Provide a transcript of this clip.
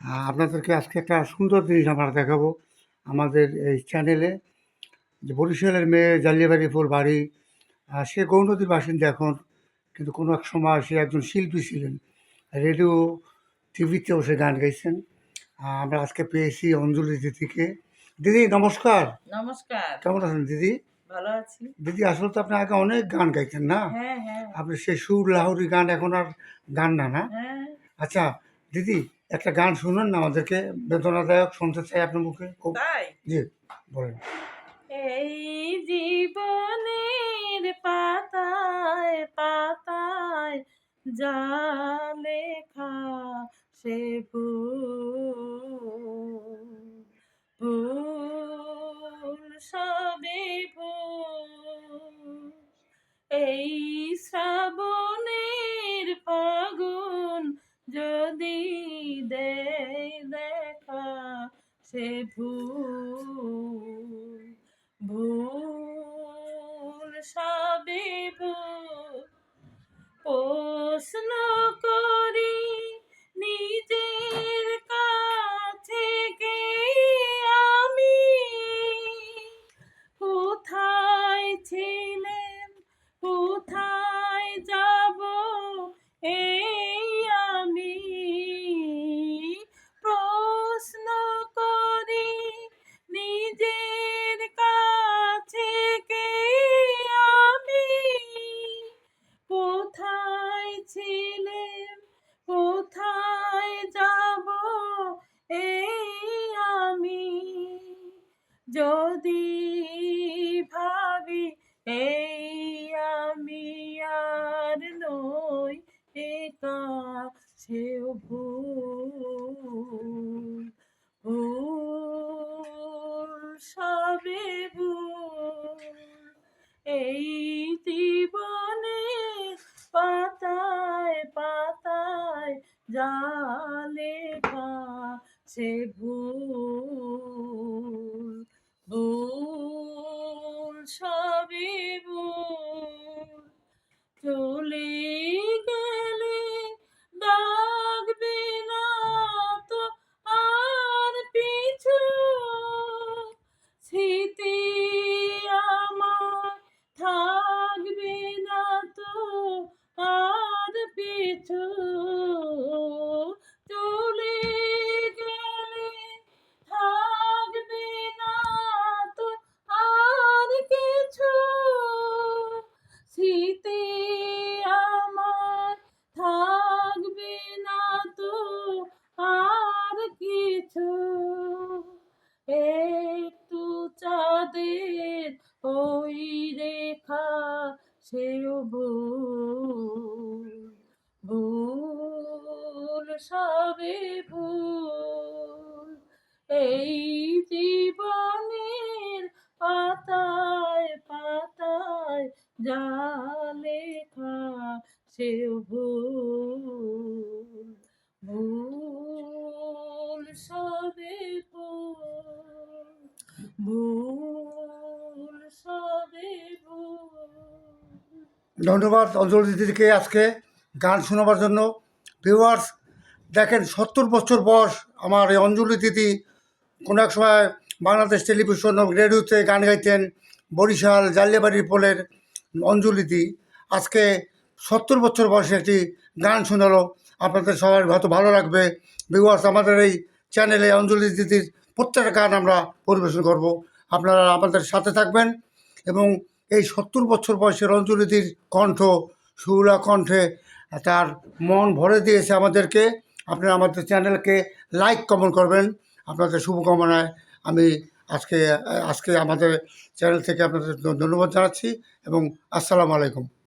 আপনাদেরকে আজকে একটা সুন্দর জিনিস আমরা দেখাবো আমাদের এই চ্যানেলে। যে বরিশালের মেয়ে জালিয়াবাড়িপুর বাড়ি। সে গৌরনদীর বাসিন্দা এখন, কিন্তু কোনো এক সময় সে একজন শিল্পী ছিলেন। রেডিও, টিভিতেও সে গান গাইছেন। আমরা আজকে পেয়েছি অঞ্জলি দিদিকে। দিদি নমস্কার। নমস্কার। কেমন আছেন দিদি? ভালো আছি। দিদি আসলে তো আপনি আগে অনেক গান গাইতেন না? হ্যাঁ, হ্যাঁ। আপনি সেই সুর লাহোরি গান এখন আর গান না, না? হ্যাঁ। আচ্ছা দিদি, একটা গান শুনুন না আমাদেরকে, বেদনাদায়ক, শুনতে চাই আপনার মুখে খুব। তাই? জি, বলেন। এই জীবনের পাতায় পাতায় যা লেখা সে ভুল, ভুল সবে ভুল। এই শ্রাবণের ফাগুন যদি দেয় দেখা সে ভুল, ভুল সবে ভুল। প্রশ্ন করি নিজের কাছে কে আমি, কোথায় ছিলেন কোথায় যাব এই আমি। প্রশ্ন করি নিজের কাছে কে আমি, কোথায় ছিলেন কোথায় যাব এই আমি। যদি ভাবি এই আমি আর নই একা, সেও ভুল, ভুল সবে ভুল। এই জীবনে পাতায় পাতায় যা লেখা সে ভুল, ভুল সবে ভুল। চলে গেলে ডাকবে না তো আর পিছু, স্মৃতি আমার থাকবে না তো আর পিছু। চলে গেলে থাকবে না তো আর কিছু, স্মৃতি আমার থাকবে না তো আর কিছু। একটু চাঁদের ওই রেখা সেও ভুল, ভুল সবে ভুল। এই জীবনের পাতায় পাতায় যা লেখা সেও ভুল, ভুল সবে ভুল, ভুল সবে ভুল। ধন্যবাদ অঞ্জলি দিদিকে আজকে গান শোনাবার জন্য। ভিউয়ার্স, দেখেন 70 বছর বয়স আমার এই অঞ্জলি দিদি। কোনো এক সময় বাংলাদেশ টেলিভিশন ও রেডিওতে গান গাইতেন। বরিশাল জালিয়াবাড়ির পোলের অঞ্জলি দি আজকে 70 বছর বয়সে একটি গান শোনালো। আপনাদের সবার হয়তো ভালো লাগবে। ভিউয়ার্স, আমাদের এই চ্যানেলে অঞ্জলি দিদির প্রত্যেকটা গান আমরা পরিবেশন করব। আপনারা আমাদের সাথে থাকবেন এবং এই 70 বছর বয়সের অঞ্জলি দিদির কণ্ঠ, সুরা কণ্ঠে তার মন ভরে দিয়েছে আমাদেরকে। আপনারা আমাদের চ্যানেলকে লাইক কমেন্ট করবেন। আপনাদের শুভকামনায় আমি আজকে আজকে আমাদের চ্যানেল থেকে আপনাদের ধন্যবাদ জানাচ্ছি এবং আসসালামু আলাইকুম।